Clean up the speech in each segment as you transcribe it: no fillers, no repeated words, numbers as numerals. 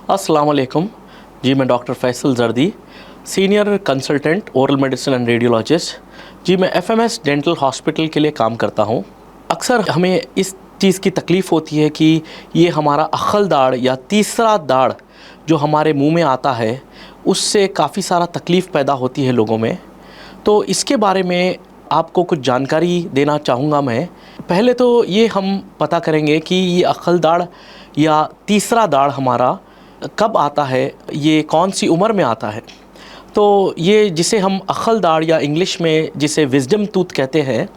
अस्सलाम वालेकुम जी। मैं doctor Faisal Zardi, senior consultant oral medicine and radiologist ji. मैं एफएमएस डेंटल हॉस्पिटल के लिए काम करता हूँ। अक्सर हमें इस चीज़ की तकलीफ़ होती है कि ये हमारा अक्खल दाढ़ या तीसरा दाढ़ जो हमारे मुंह में आता है उससे काफ़ी सारा तकलीफ़ पैदा होती है लोगों में। तो इसके बारे में आपको कुछ जानकारी देना चाहूँगा मैं। पहले तो ये हम पता करेंगे कि ये अक्खल दाढ़ या तीसरा दाढ़ हमारा कब आता है, ये कौन सी उम्र में आता है। तो ये जिसे हम अक्खल दाढ़ या इंग्लिश में जिसे विज़डम टूथ कहते हैं,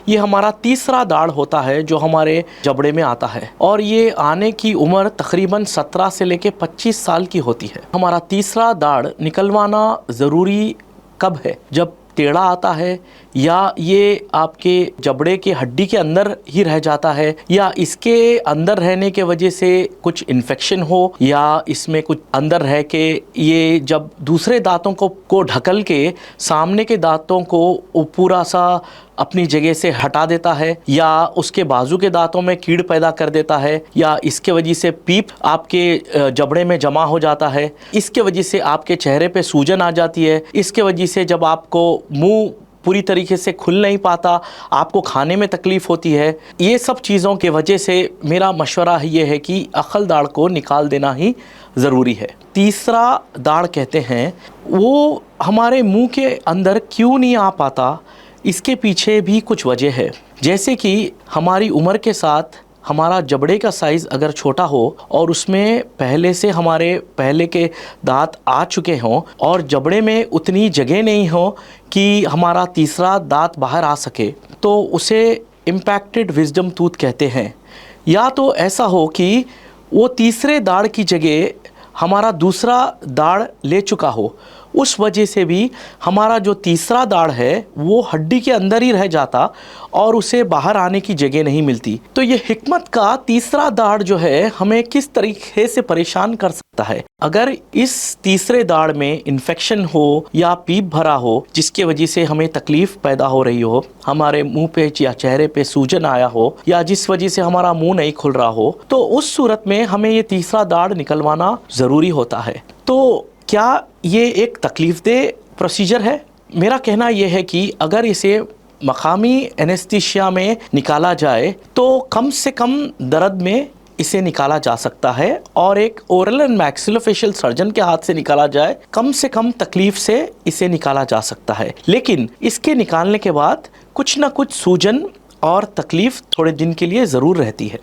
ये हमारा तीसरा दाढ़ होता है जो हमारे जबड़े में आता है और ये आने की उम्र तकरीबन 17 से लेके 25 साल की होती है। हमारा तीसरा दाढ़ निकलवाना ज़रूरी कब है? जब टेढ़ा आता है या ये आपके जबड़े के हड्डी के अंदर ही रह जाता है या इसके अंदर रहने के वजह से कुछ इन्फेक्शन हो या इसमें कुछ अंदर रह के ये जब दूसरे दांतों को ढकल के सामने के दांतों को पूरा सा अपनी जगह से हटा देता है या उसके बाजू के दांतों में कीड़ पैदा कर देता है या इसके वजह से पीप आपके जबड़े में जमा हो जाता है, इसके वजह से आपके चेहरे पे सूजन आ जाती है, इसके वजह से जब आपको मुंह पूरी तरीके से खुल नहीं पाता, आपको खाने में तकलीफ़ होती है। ये सब चीज़ों के वजह से मेरा मशवरा ये है कि अक्खल दाढ़ को निकाल देना ही ज़रूरी है। तीसरा दाढ़ कहते हैं, वो हमारे मुंह के अंदर क्यों नहीं आ पाता, इसके पीछे भी कुछ वजह है। जैसे कि हमारी उम्र के साथ हमारा जबड़े का साइज़ अगर छोटा हो और उसमें पहले से हमारे पहले के दांत आ चुके हों और जबड़े में उतनी जगह नहीं हो कि हमारा तीसरा दांत बाहर आ सके, तो उसे इम्पैक्टेड विज़डम टूथ कहते हैं। या तो ऐसा हो कि वो तीसरे दाढ़ की जगह हमारा दूसरा दाढ़ ले चुका हो, उस वजह से भी हमारा जो तीसरा दाढ़ है वो हड्डी के अंदर ही रह जाता और उसे बाहर आने की जगह नहीं मिलती। तो ये हिकमत का तीसरा दाढ़ जो है हमें किस तरीके से परेशान कर सकता है। अगर इस तीसरे दाढ़ में इन्फेक्शन हो या पीप भरा हो जिसके वजह से हमें तकलीफ़ पैदा हो रही हो, हमारे मुंह पे या चेहरे पे सूजन आया हो या जिस वजह से हमारा मुंह नहीं खुल रहा हो, तो उस सूरत में हमें ये तीसरा दाढ़ निकलवाना ज़रूरी होता है। तो क्या ये एक तकलीफ़देह प्रोसीजर है? मेरा कहना यह है कि अगर इसे मकामी एनेस्थीसिया में निकाला जाए तो कम से कम दर्द में इसे निकाला जा सकता है और एक ओरल एंड मैक्सिलोफेशियल सर्जन के हाथ से निकाला जाए कम से कम तकलीफ़ से इसे निकाला जा सकता है। लेकिन इसके निकालने के बाद कुछ ना कुछ सूजन और तकलीफ़ थोड़े दिन के लिए ज़रूर रहती है,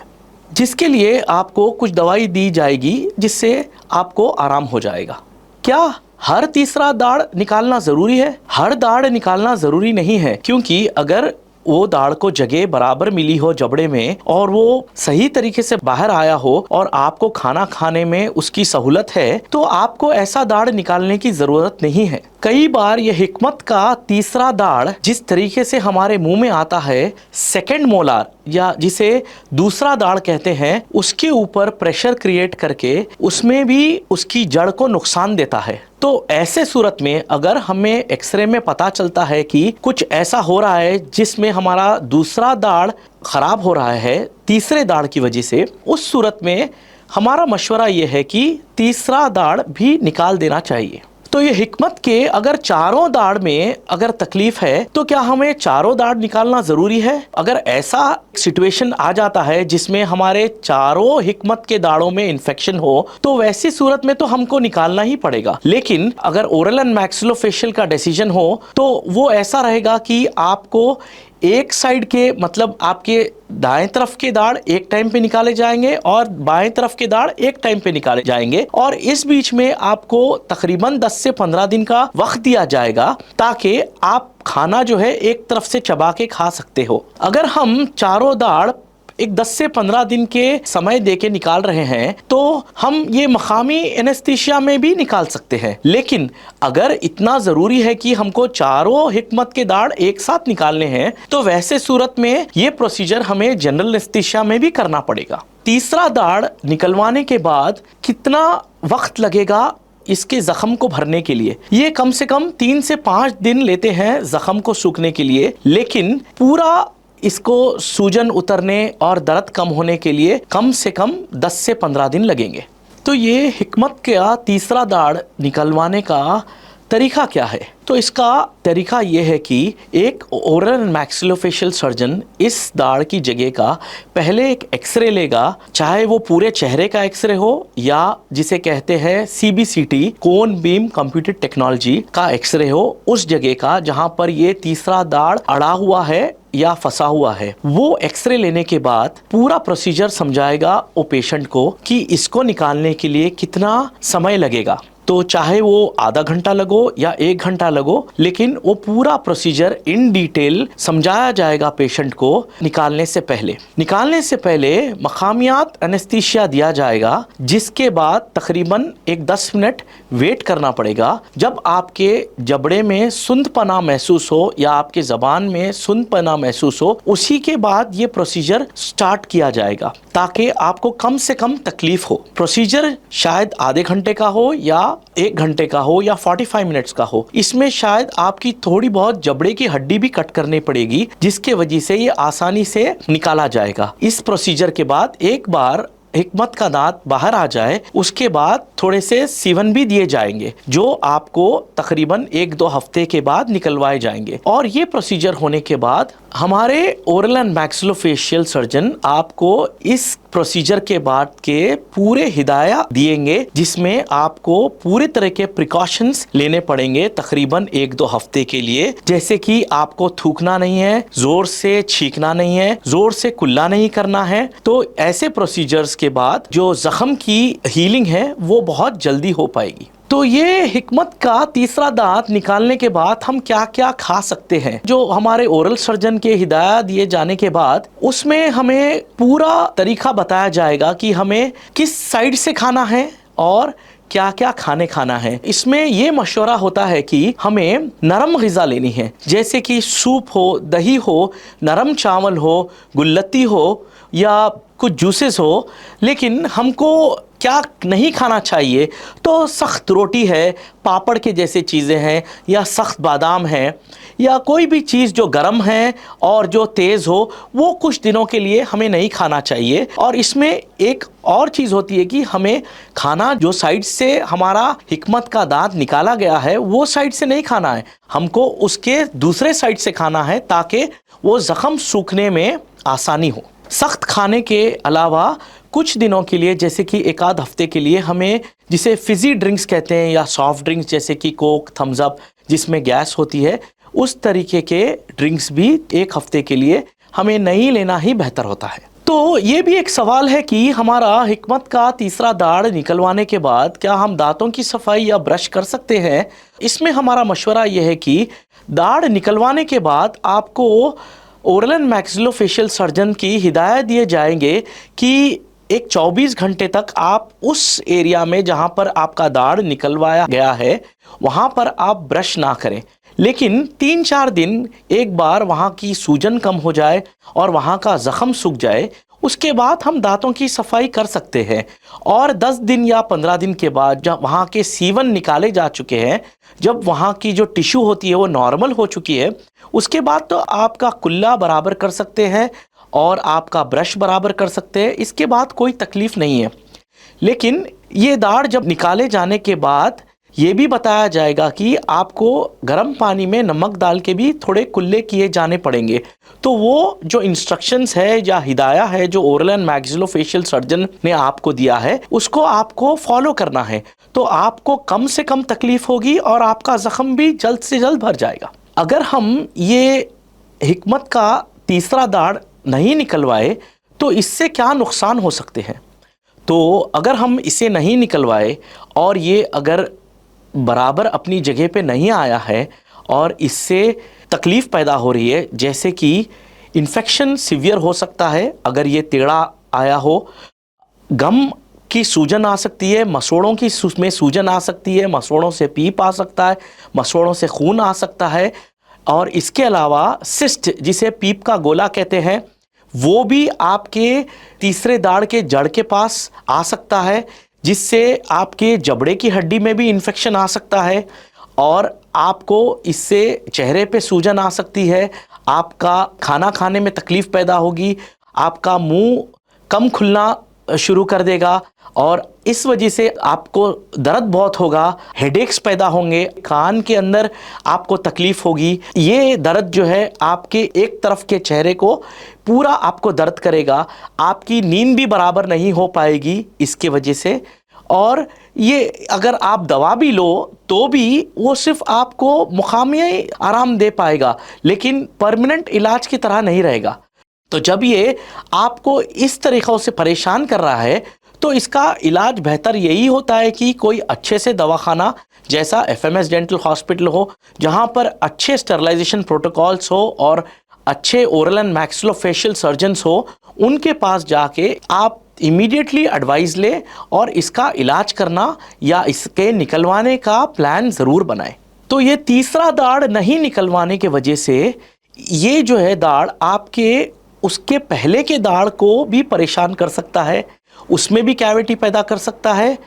जिसके लिए आपको कुछ दवाई दी जाएगी जिससे आपको आराम हो जाएगा। क्या हर तीसरा दाढ़ निकालना ज़रूरी है? हर दाढ़ निकालना ज़रूरी नहीं है, क्योंकि अगर वो दाढ़ को जगह बराबर मिली हो जबड़े में और वो सही तरीके से बाहर आया हो और आपको खाना खाने में उसकी सहूलत है, तो आपको ऐसा दाढ़ निकालने की ज़रूरत नहीं है। कई बार ये हिकमत का तीसरा दाढ़ जिस तरीके से हमारे मुंह में आता है, सेकंड मोलार या जिसे दूसरा दाढ़ कहते हैं, उसके ऊपर प्रेशर क्रिएट करके उसमें भी उसकी जड़ को नुकसान देता है। तो ऐसे सूरत में अगर हमें एक्सरे में पता चलता है कि कुछ ऐसा हो रहा है जिसमें हमारा दूसरा दाढ़ खराब हो रहा है तीसरे दाढ़ की वजह से, उस सूरत में हमारा मशवरा ये है कि तीसरा दाढ़ भी निकाल देना चाहिए। तो ये हिकमत के अगर चारों दाढ़ में अगर तकलीफ है तो क्या हमें चारों दाढ़ निकालना ज़रूरी है? अगर ऐसा सिचुएशन आ जाता है जिसमें हमारे चारों हिकमत के दाढ़ों में इन्फेक्शन हो, तो वैसी सूरत में तो हमको निकालना ही पड़ेगा। लेकिन अगर ओरल एंड मैक्सिलोफेशियल का डिसीजन हो तो वो ऐसा रहेगा कि आपको एक साइड के मतलब आपके दाएं तरफ के दाढ़ एक टाइम पे निकाले जाएंगे और बाएं तरफ के दाढ़ एक टाइम पे निकाले जाएंगे और इस बीच में आपको तकरीबन 10 से 15 दिन का वक्त दिया जाएगा ताकि आप खाना जो है एक तरफ से चबा के खा सकते हो। अगर हम चारों दाढ़ एक 10 से 15 दिन के समय देके निकाल रहे हैं तो हम ये मकामी एनेस्थीसिया में भी निकाल सकते हैं। लेकिन अगर इतना ज़रूरी है कि हमको चारों हिकमत के दाढ़ एक साथ निकालने हैं तो वैसे सूरत में ये प्रोसीजर हमें जनरल एनेस्थीसिया में भी करना पड़ेगा। तीसरा दाढ़ निकलवाने के बाद कितना वक्त लगेगा इसके ज़ख़म को भरने के लिए? ये कम से कम 3 से 5 दिन लेते हैं ज़ख़म को सूखने के लिए, लेकिन पूरा इसको सूजन उतरने और दर्द कम होने के लिए कम से कम 10 से 15 दिन लगेंगे। तो ये हिकमत का तीसरा दाढ़ निकलवाने का तरीका क्या है? तो इसका तरीका ये है कि एक ओरल एंड मैक्सिलोफेशियल सर्जन इस दाढ़ की जगह का पहले एक एक्सरे लेगा, चाहे वो पूरे चेहरे का एक्सरे हो या जिसे कहते हैं CBCT कोन बीम कंप्यूटेड टेक्नोलॉजी का एक्सरे हो, उस जगह का जहां पर ये तीसरा दाढ़ अड़ा हुआ है या फंसा हुआ है। वो एक्सरे लेने के बाद पूरा प्रोसीजर समझाएगा वो पेशेंट को कि इसको निकालने के लिए कितना समय लगेगा। तो चाहे वो आधा घंटा लगो या 1 घंटा लगो, लेकिन वो पूरा प्रोसीजर इन डिटेल समझाया जाएगा पेशेंट को निकालने से पहले। निकालने से पहले मकामियात एनेस्थीसिया दिया जाएगा, जिसके बाद तकरीबन एक 10 मिनट वेट करना पड़ेगा। जब आपके जबड़े में सुंदपना महसूस हो या आपके ज़बान में सुंदपना महसूस हो, उसी के बाद ये प्रोसीजर स्टार्ट किया जाएगा ताकि आपको कम से कम तकलीफ हो। प्रोसीजर शायद आधे घंटे का हो या 1 घंटे का हो या 45 मिनट्स का हो। इसमें शायद आपकी थोड़ी बहुत जबड़े की हड्डी भी कट करनी पड़ेगी, जिसके वजह से ये आसानी से निकाला जाएगा। इस प्रोसीजर के बाद एक बार हिकमत का दांत बाहर आ जाए, उसके बाद थोड़े से सीवन भी दिए जाएंगे, जो आपको तकरीबन 1-2 हफ्ते के बाद निकलवाए जाएंगे। और ये प्रोसीजर होने के बाद हमारे ओरल एंड मैक्सिलोफेशियल सर्जन आपको इस प्रोसीजर के बाद के पूरे हिदायत दिएंगे, जिसमें आपको पूरे तरह के प्रिकॉशंस लेने पड़ेंगे तकरीबन 1-2 हफ्ते के लिए। जैसे कि आपको थूकना नहीं है, जोर से छींकना नहीं है, जोर से कुल्ला नहीं करना है। तो ऐसे प्रोसीजर्स के बाद जो जख्म की हीलिंग है वो बहुत जल्दी हो पाएगी। तो ये हिकमत का तीसरा दांत निकालने के बाद हम क्या क्या खा सकते हैं, जो हमारे ओरल सर्जन के हिदायत दिए जाने के बाद उसमें हमें पूरा तरीका बताया जाएगा कि हमें किस साइड से खाना है और क्या क्या खाना है। इसमें ये मशवरा होता है कि हमें नरम ग़िज़ा लेनी है, जैसे कि सूप हो, दही हो, नरम चावल हो, गुल्लती हो या कुछ जूसेस हो। लेकिन हमको क्या नहीं खाना चाहिए, तो सख्त रोटी है, पापड़ के जैसे चीज़ें हैं, या सख्त बादाम है, या कोई भी चीज़ जो गर्म है और जो तेज़ हो, वो कुछ दिनों के लिए हमें नहीं खाना चाहिए। और इसमें एक और चीज़ होती है कि हमें खाना जो साइड से हमारा हिकमत का दांत निकाला गया है वो साइड से नहीं खाना है, हमको उसके दूसरे साइड से खाना है ताकि वो ज़ख्म सूखने में आसानी हो। सख्त खाने के अलावा कुछ दिनों के लिए, जैसे कि 1-आध हफ्ते के लिए, हमें जिसे फिज़ी ड्रिंक्स कहते हैं या सॉफ्ट ड्रिंक्स जैसे कि कोक, थम्स अप जिसमें गैस होती है, उस तरीके के ड्रिंक्स भी 1 हफ्ते के लिए हमें नहीं लेना ही बेहतर होता है। तो ये भी एक सवाल है कि हमारा हिकमत का तीसरा दाढ़ निकलवाने के बाद क्या हम दांतों की सफाई या ब्रश कर सकते हैं? इसमें हमारा मशवरा ये है कि दाढ़ निकलवाने के बाद आपको ओरल एंड मैक्सिलोफेशियल सर्जन की हिदायत दिए जाएंगे कि एक 24 घंटे तक आप उस एरिया में जहां पर आपका दाढ़ निकलवाया गया है वहां पर आप ब्रश ना करें। लेकिन 3-4 दिन एक बार वहां की सूजन कम हो जाए और वहां का जख्म सूख जाए, उसके बाद हम दांतों की सफाई कर सकते हैं। और 10 दिन या 15 दिन के बाद जब वहाँ के सीवन निकाले जा चुके हैं, जब वहाँ की जो टिश्यू होती है वो नॉर्मल हो चुकी है, उसके बाद तो आपका कुल्ला बराबर कर सकते हैं और आपका ब्रश बराबर कर सकते हैं। इसके बाद कोई तकलीफ़ नहीं है। लेकिन ये दाढ़ जब निकाले जाने के बाद ये भी बताया जाएगा कि आपको गर्म पानी में नमक डाल के भी थोड़े कुल्ले किए जाने पड़ेंगे। तो वो जो इंस्ट्रक्शंस है या हिदाया है जो ओरल एंड मैक्सिलोफेशियल सर्जन ने आपको दिया है, उसको आपको फॉलो करना है, तो आपको कम से कम तकलीफ़ होगी और आपका ज़ख्म भी जल्द से जल्द भर जाएगा। अगर हम ये हिकमत का तीसरा दाढ़ नहीं निकलवाए तो इससे क्या नुकसान हो सकते हैं? तो अगर हम इसे नहीं निकलवाए और ये अगर बराबर अपनी जगह पे नहीं आया है और इससे तकलीफ़ पैदा हो रही है, जैसे कि इन्फेक्शन सीवियर हो सकता है अगर ये टेढ़ा आया हो, गम की सूजन आ सकती है, मसोड़ों की में सूजन आ सकती है, मसोड़ों से पीप आ सकता है, मसोड़ों से खून आ सकता है। और इसके अलावा सिस्ट जिसे पीप का गोला कहते हैं, वो भी आपके तीसरे दाढ़ के जड़ के पास आ सकता है, जिससे आपके जबड़े की हड्डी में भी इन्फेक्शन आ सकता है और आपको इससे चेहरे पे सूजन आ सकती है, आपका खाना खाने में तकलीफ़ पैदा होगी, आपका मुंह कम खुलना शुरू कर देगा, और इस वजह से आपको दर्द बहुत होगा, हेडेक्स पैदा होंगे, कान के अंदर आपको तकलीफ होगी। ये दर्द जो है आपके एक तरफ के चेहरे को पूरा आपको दर्द करेगा, आपकी नींद भी बराबर नहीं हो पाएगी इसके वजह से। और ये अगर आप दवा भी लो तो भी वो सिर्फ आपको मुकामी आराम दे पाएगा, लेकिन परमानेंट इलाज की तरह नहीं रहेगा। तो जब ये आपको इस तरीक़ों से परेशान कर रहा है तो इसका इलाज बेहतर यही होता है कि कोई अच्छे से दवाखाना जैसा एफएमएस डेंटल हॉस्पिटल हो, जहाँ पर अच्छे स्टरलाइजेशन प्रोटोकॉल्स हो और अच्छे ओरल एंड मैक्सिलोफेशियल सर्जन्स हो, उनके पास जाके आप इमीडिएटली एडवाइस ले और इसका इलाज करना या इसके निकलवाने का प्लान ज़रूर बनाएं। तो ये तीसरा दाढ़ नहीं निकलवाने के वजह से ये जो है दाढ़ आपके उसके पहले के दाढ़ को भी परेशान कर सकता है, उसमें भी कैविटी पैदा कर सकता है,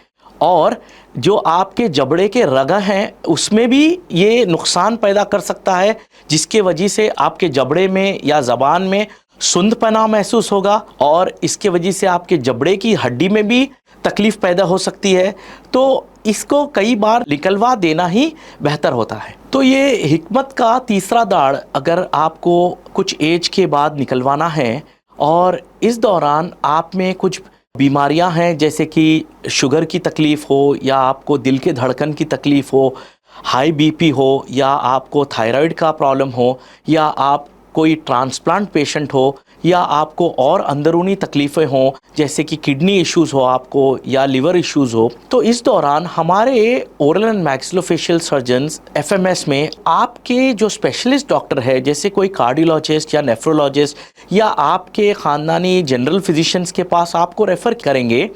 और जो आपके जबड़े के रगा हैं उसमें भी ये नुकसान पैदा कर सकता है, जिसके वजह से आपके जबड़े में या ज़बान में सुंदपना महसूस होगा और इसके वजह से आपके जबड़े की हड्डी में भी तकलीफ़ पैदा हो सकती है। तो इसको कई बार निकलवा देना ही बेहतर होता है। तो ये हिकमत का तीसरा दाढ़ अगर आपको कुछ एज के बाद निकलवाना है और इस दौरान आप में कुछ बीमारियां हैं, जैसे कि शुगर की तकलीफ़ हो या आपको दिल के धड़कन की तकलीफ़ हो, हाई बीपी हो या आपको थायराइड का प्रॉब्लम हो या आप कोई ट्रांसप्लांट पेशेंट हो या आपको और अंदरूनी तकलीफ़ें हों जैसे कि किडनी इश्यूज़ हो आपको या लिवर इश्यूज़ हो, तो इस दौरान हमारे oral and maxillofacial surgeons FMS में आपके जो स्पेशलिस्ट डॉक्टर है जैसे कोई कार्डियोलॉजिस्ट या नेफ्रोलॉजिस्ट या आपके ख़ानदानी जनरल फिजिशियंस के पास आपको रेफ़र करेंगे,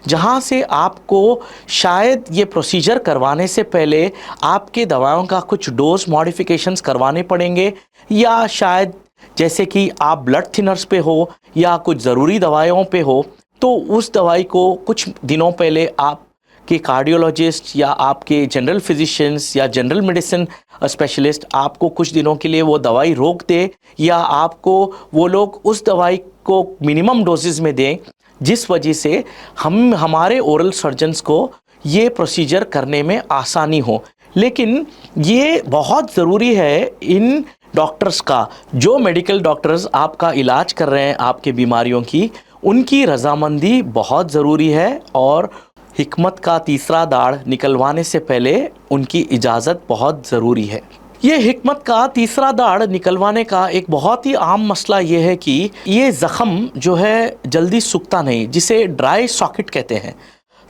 जहाँ से आपको शायद ये प्रोसीजर करवाने से पहले आपके दवाओं का कुछ डोज मॉडिफिकेशंस करवाने पड़ेंगे, या शायद जैसे कि आप ब्लड थिनर्स पे हो या कुछ ज़रूरी दवाइयों पे हो तो उस दवाई को कुछ दिनों पहले आपके कार्डियोलॉजिस्ट या आपके जनरल फिजिशियंस या जनरल मेडिसिन स्पेशलिस्ट आपको कुछ दिनों के लिए वो दवाई रोक दे, या आपको वो लोग उस दवाई को मिनिमम डोजेस में दें, जिस वजह से हमारे ओरल सर्जन्स को ये प्रोसीजर करने में आसानी हो। लेकिन ये बहुत ज़रूरी है इन डॉक्टर्स का, जो मेडिकल डॉक्टर्स आपका इलाज कर रहे हैं आपके बीमारियों की, उनकी रजामंदी बहुत ज़रूरी है और हिकमत का तीसरा दाढ़ निकलवाने से पहले उनकी इजाज़त बहुत ज़रूरी है। ये हिकमत का तीसरा दाढ़ निकलवाने का एक बहुत ही आम मसला ये है कि ये ज़ख़म जो है जल्दी सूखता नहीं, जिसे ड्राई सॉकेट कहते हैं।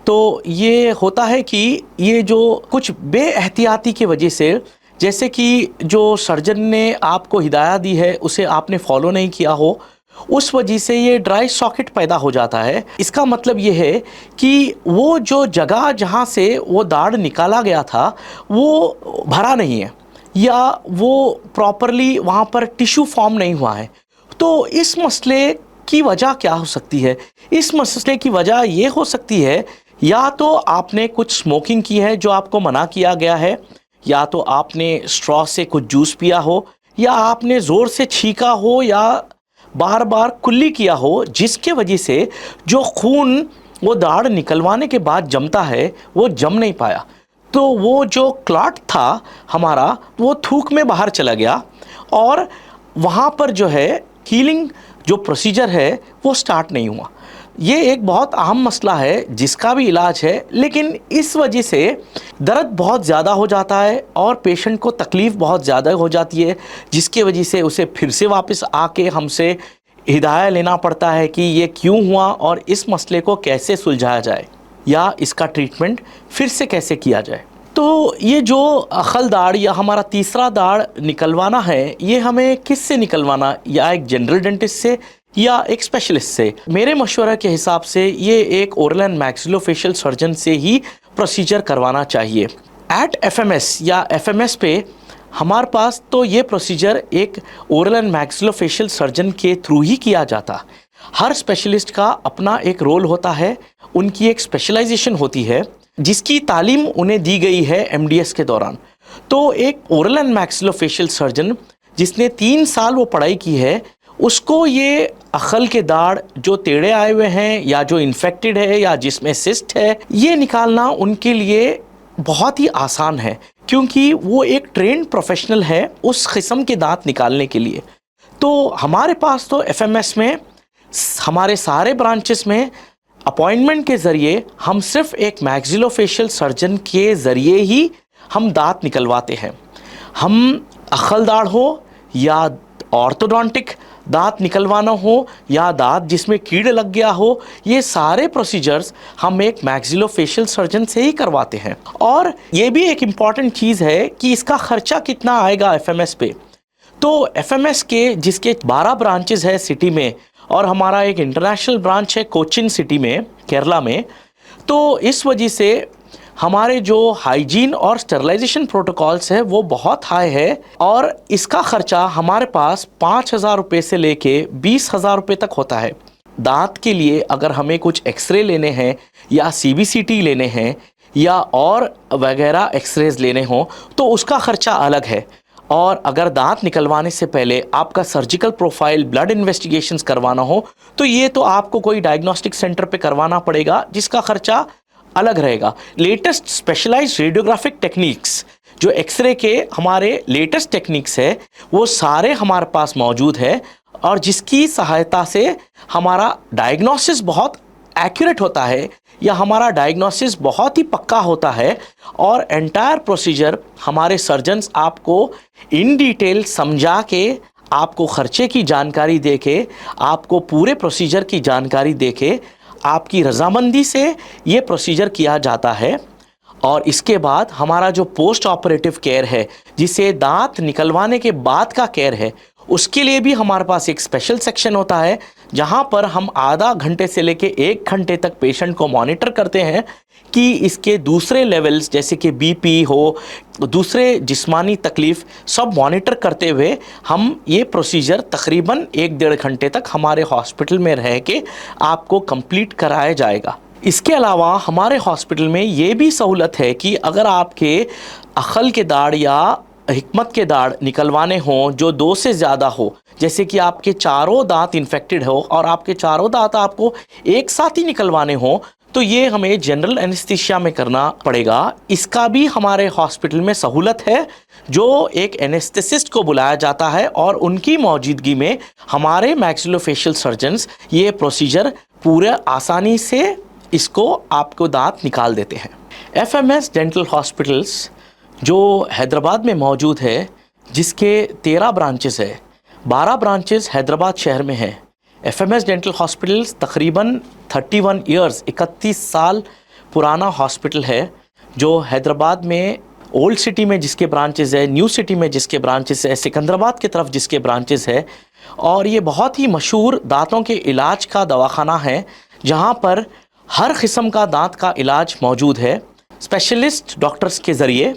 तो ये होता है कि ये जो कुछ बेएहतियाती की वजह से, जैसे कि जो सर्जन ने आपको हिदायत दी है उसे आपने फॉलो नहीं किया हो, उस वजह से ये ड्राई सॉकेट पैदा हो जाता है। इसका मतलब ये है कि वो जो जगह जहाँ से वो दाढ़ निकाला गया था वो भरा नहीं है या वो प्रॉपरली वहाँ पर टिश्यू फॉर्म नहीं हुआ है। तो इस मसले की वजह क्या हो सकती है? इस मसले की वजह ये हो सकती है या तो आपने कुछ स्मोकिंग की है जो आपको मना किया गया है, या तो आपने स्ट्रॉ से कुछ जूस पिया हो, या आपने ज़ोर से छींका हो या बार बार कुल्ली किया हो, जिसके वजह से जो खून वो दाढ़ निकलवाने के बाद जमता है वो जम नहीं पाया। तो वो जो क्लॉट था हमारा वो थूक में बाहर चला गया और वहाँ पर जो है हीलिंग जो प्रोसीजर है वो स्टार्ट नहीं हुआ। ये एक बहुत अहम मसला है जिसका भी इलाज है, लेकिन इस वजह से दर्द बहुत ज़्यादा हो जाता है और पेशेंट को तकलीफ़ बहुत ज़्यादा हो जाती है, जिसकी वजह से उसे फिर से वापस आके हमसे हिदायत लेना पड़ता है कि ये क्यों हुआ और इस मसले को कैसे सुलझाया जाए या इसका ट्रीटमेंट फिर से कैसे किया जाए। तो ये जो अखल दाढ़ या हमारा तीसरा दाढ़ निकलवाना है, ये हमें किस से निकलवाना, या एक जनरल डेंटिस्ट से या एक स्पेशलिस्ट से? मेरे मशवरा के हिसाब से ये एक ओरल एंड मैक्सिलोफेशियल सर्जन से ही प्रोसीजर करवाना चाहिए। एट एफएमएस या एफएमएस पे हमारे पास तो ये प्रोसीजर एक ओरल एंड मैक्सिलोफेशियल सर्जन के थ्रू ही किया जाता। हर स्पेशलिस्ट का अपना एक रोल होता है, उनकी एक स्पेशलाइजेशन होती है जिसकी तालीम उन्हें दी गई है एमडीएस के दौरान। तो एक ओरल एंड मैक्सिलोफेशियल सर्जन जिसने 3 साल वो पढ़ाई की है, उसको ये अक्ल के दाढ़ जो टेढ़े आए हुए हैं या जो इन्फेक्टेड है या जिसमें सिस्ट है, ये निकालना उनके लिए बहुत ही आसान है, क्योंकि वो एक ट्रेंड प्रोफेशनल है उस किस्म के दांत निकालने के लिए। तो हमारे पास तो एफएमएस में हमारे सारे ब्रांचेस में अपॉइंटमेंट के ज़रिए हम सिर्फ एक मैक्सिलोफेशियल सर्जन के ज़रिए ही हम दांत निकलवाते हैं। हम अक्ल दाढ़ हो या ऑर्थोडोंटिक दांत निकलवाना हो या दांत जिसमें कीड़े लग गया हो, ये सारे प्रोसीजर्स हम एक मैक्सिलोफेशियल सर्जन से ही करवाते हैं। और ये भी एक इम्पॉर्टेंट चीज़ है कि इसका खर्चा कितना आएगा एफएमएस पे। तो एफएमएस के जिसके 12 ब्रांचेस है सिटी में, और हमारा एक इंटरनेशनल ब्रांच है कोचिन सिटी में, केरला में, तो इस वजह से हमारे जो हाइजीन और स्टरलाइजेशन प्रोटोकॉल्स है वो बहुत हाई है, और इसका खर्चा हमारे पास 5,000 रुपये से लेके 20,000 रुपये तक होता है। दांत के लिए अगर हमें कुछ एक्सरे लेने हैं या सीबीसीटी लेने हैं या और वगैरह एक्सरेज लेने हों तो उसका खर्चा अलग है। और अगर दांत निकलवाने से पहले आपका सर्जिकल प्रोफाइल, ब्लड इन्वेस्टिगेशंस करवाना हो तो ये तो आपको कोई डायग्नोस्टिक सेंटर पे करवाना पड़ेगा, जिसका खर्चा अलग रहेगा। लेटेस्ट स्पेशलाइज्ड रेडियोग्राफिक टेक्निक्स, जो एक्सरे के हमारे लेटेस्ट टेक्निक्स है, वो सारे हमारे पास मौजूद है, और जिसकी सहायता से हमारा डायग्नोसिस बहुत एक्यूरेट होता है या हमारा डायग्नोसिस बहुत ही पक्का होता है। और एंटायर प्रोसीजर हमारे सर्जन्स आपको इन डिटेल समझा के, आपको खर्चे की जानकारी दे के, आपको पूरे प्रोसीजर की जानकारी दे के, आपकी रजामंदी से ये प्रोसीजर किया जाता है। और इसके बाद हमारा जो पोस्ट ऑपरेटिव केयर है, जिसे दांत निकलवाने के बाद का केयर है, उसके लिए भी हमारे पास एक स्पेशल सेक्शन होता है, जहां पर हम आधा घंटे से लेके 1 घंटे तक पेशेंट को मॉनिटर करते हैं कि इसके दूसरे लेवल्स जैसे कि बीपी हो, दूसरे जिस्मानी तकलीफ़, सब मॉनिटर करते हुए हम ये प्रोसीजर तकरीबन 1-1.5 घंटे तक हमारे हॉस्पिटल में रह के आपको कंप्लीट कराया जाएगा। इसके अलावा हमारे हॉस्पिटल में ये भी सहूलत है कि अगर आपके अक्ल के दाढ़ या हिकमत के दाढ़ निकलवाने हों जो 2 से ज़्यादा हो, जैसे कि आपके चारों दांत इन्फेक्टेड हो और आपके चारों दांत आपको एक साथ ही निकलवाने हों, तो ये हमें जनरल एनेस्थीसिया में करना पड़ेगा। इसका भी हमारे हॉस्पिटल में सहूलत है, जो एक एनेस्थेसिस्ट को बुलाया जाता है और उनकी मौजूदगी में हमारे मैक्सिलोफेशियल सर्जन्स ये प्रोसीजर पूरे आसानी से इसको आपको दांत निकाल देते हैं। एफएमएस डेंटल हॉस्पिटल्स जो हैदराबाद में मौजूद है, जिसके 13 ब्रांचेस है, 12 ब्रांचेस हैदराबाद शहर में है। एफएमएस डेंटल हॉस्पिटल्स तकरीबन 31 ईयर्स 31 साल पुराना हॉस्पिटल है, जो हैदराबाद में ओल्ड सिटी में जिसके ब्रांचेस है, न्यू सिटी में जिसके ब्रांचेस है, सिकंदराबाद की तरफ जिसके ब्रांचेस है। और ये बहुत ही मशहूर दांतों के इलाज का दवाखाना है, जहाँ पर हर किस्म का दांत का इलाज मौजूद है स्पेशलिस्ट डॉक्टर्स के ज़रिए।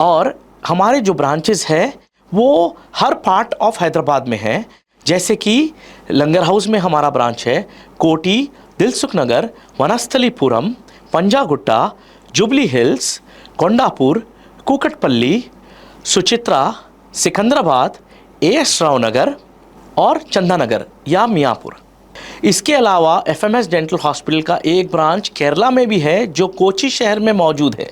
और हमारे जो ब्रांचेस है वो हर पार्ट ऑफ हैदराबाद में है, जैसे कि लंगर हाउस में हमारा ब्रांच है, कोटी, दिलसुख नगर, वनस्थलीपुरम, पंजागुट्टा, जुबली हिल्स, कोंडापुर, कुकटपल्ली, सुचित्रा, सिकंदराबाद, एएस राव नगर और चंदानगर या मियाँपुर। इसके अलावा एफएमएस डेंटल हॉस्पिटल का एक ब्रांच केरला में भी है, जो कोची शहर में मौजूद है।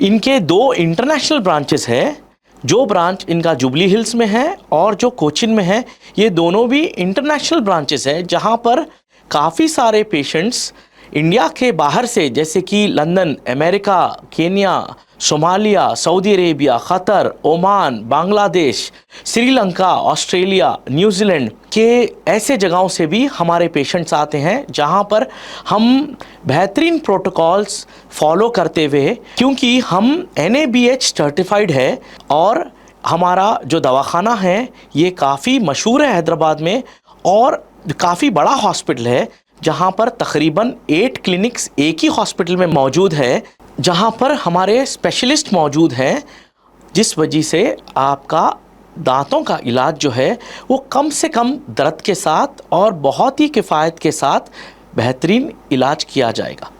इनके 2 इंटरनेशनल ब्रांचेस हैं, जो ब्रांच इनका जुबली हिल्स में है और जो कोचिन में है। ये दोनों भी इंटरनेशनल ब्रांचेस हैं, जहां पर काफ़ी सारे पेशेंट्स इंडिया के बाहर से, जैसे कि London, America, Kenya, Somalia, Saudi Arabia, क़तर, Oman, Bangladesh, Sri Lanka, Australia, New Zealand के ऐसे जगहों से भी हमारे पेशेंट्स आते हैं, जहां पर हम बेहतरीन प्रोटोकॉल्स फॉलो करते हुए, क्योंकि हम NABH सर्टिफाइड है और हमारा जो दवाखाना है ये काफ़ी मशहूर है हैदराबाद में और काफ़ी बड़ा हॉस्पिटल है, जहां पर तकरीबन 8 क्लिनिक्स एक ही हॉस्पिटल में मौजूद है, जहां पर हमारे स्पेशलिस्ट मौजूद हैं, जिस वजह से आपका दांतों का इलाज जो है वो कम से कम दर्द के साथ और बहुत ही किफ़ायत के साथ बेहतरीन इलाज किया जाएगा।